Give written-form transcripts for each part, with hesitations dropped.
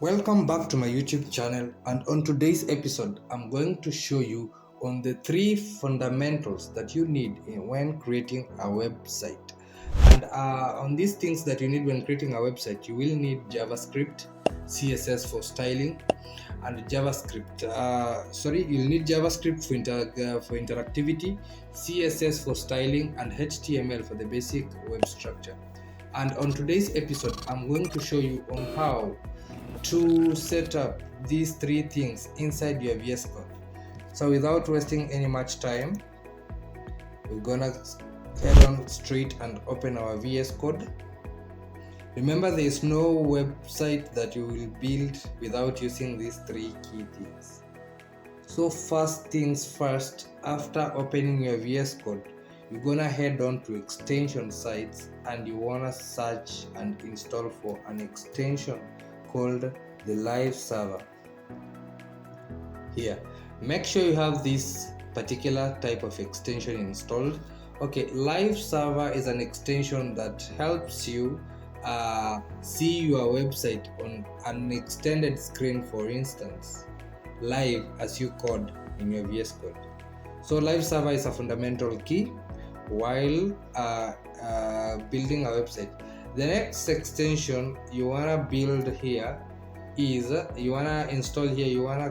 Welcome back to my YouTube channel, and on today's episode I'm going to show you on the three fundamentals that you need when creating a website. And on these things that you need when creating a website, you will need JavaScript, CSS for styling, and JavaScript. You'll need JavaScript for interactivity, CSS for styling, and HTML for the basic web structure. And on today's episode, I'm going to show you on how to set up these three things inside your VS Code. So without wasting any much time, we're gonna head on straight and open our VS Code. Remember, there is no website that you will build without using these three key things. So first things first, after opening your VS Code, you're gonna head on to extension sites and you wanna search and install for an extension called the live server. Here, make sure you have this particular type of extension installed. Okay, live server is an extension that helps you see your website on an extended screen, for instance, live as you code in your VS Code. So live server is a fundamental key while building a website. The next extension you wanna build here is you wanna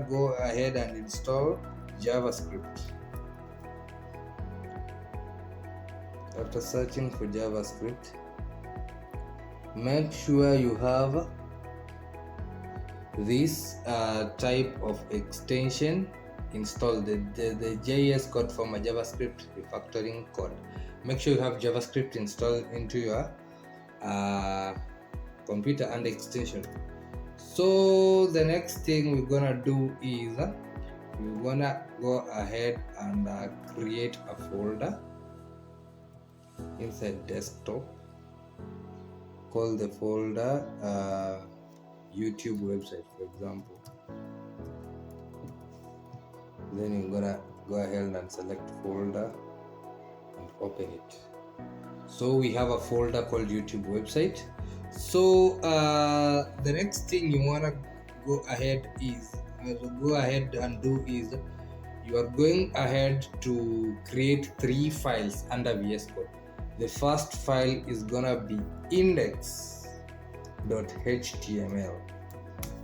go ahead and install JavaScript. After searching for JavaScript, make sure you have this type of extension installed, the JS code from a JavaScript refactoring code. Make sure you have JavaScript installed into your computer and extension. So the next thing we're gonna do is we're gonna go ahead and create a folder inside desktop. Call the folder YouTube website, for example. Then you're gonna go ahead and select folder and open it. So we have a folder called YouTube website. So the next thing you wanna go ahead and do is you are going ahead to create three files under VS Code. The first file is gonna be index.html.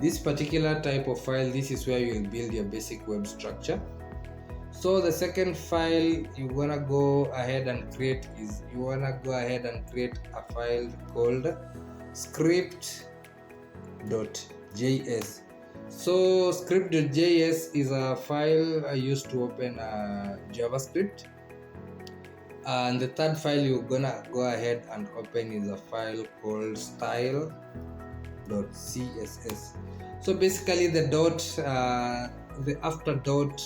This particular type of file, this is where you will build your basic web structure. So the second file you wanna go ahead and create a file called script.js. So script.js is a file I used to open JavaScript. And the third file you're gonna go ahead and open is a file called style.css. So basically the after dot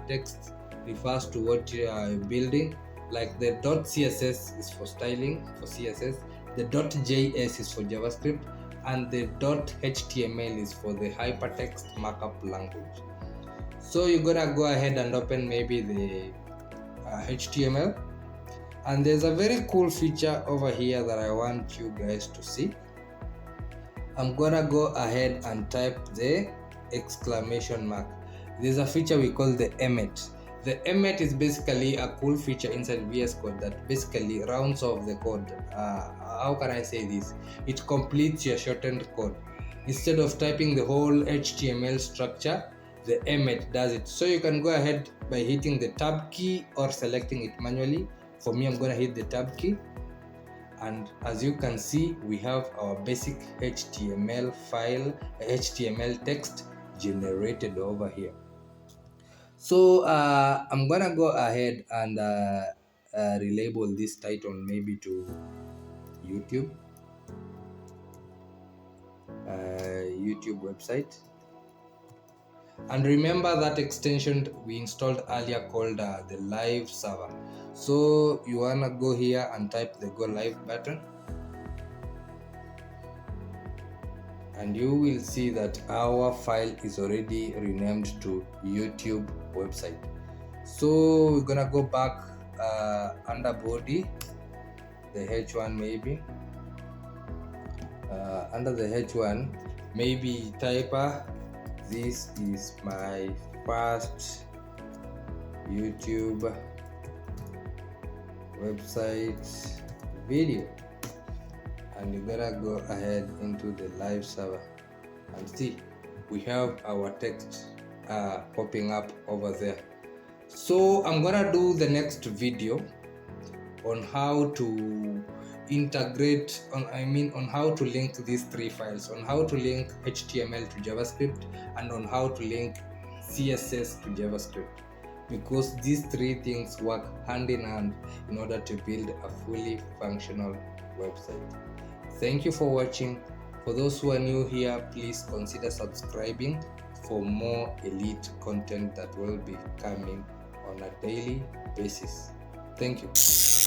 text refers to what you are building. Like the .css is for styling for CSS, the .js is for JavaScript, and the .html is for the hypertext markup language. So you're gonna go ahead and open maybe the HTML, and there's a very cool feature over here that I want you guys to see. I'm gonna go ahead and type the exclamation mark. There's a feature we call the emmet. The emmet is basically a cool feature inside VS Code that basically rounds off the code. How can I say this? It completes your shortened code. Instead of typing the whole HTML structure, the emmet does it. So you can go ahead by hitting the tab key or selecting it manually. For me, I'm gonna hit the tab key, and as you can see, we have our basic HTML file, HTML text generated over here. So I'm gonna go ahead and relabel this title maybe to YouTube website. And remember that extension we installed earlier called the live server. So you wanna go here and type the go live button, and you will see that our file is already renamed to YouTube website. So we're gonna go back under body, the H1 maybe. Under the H1 maybe typer. This is my first YouTube website video, and you gotta go ahead into the live server and see we have our text popping up over there. So I'm gonna do the next video on how to integrate on how to link these three files, on how to link HTML to JavaScript, and on how to link CSS to JavaScript, because these three things work hand in hand in order to build a fully functional website. Thank you for watching. For those who are new here, please consider subscribing for more elite content that will be coming on a daily basis. Thank you.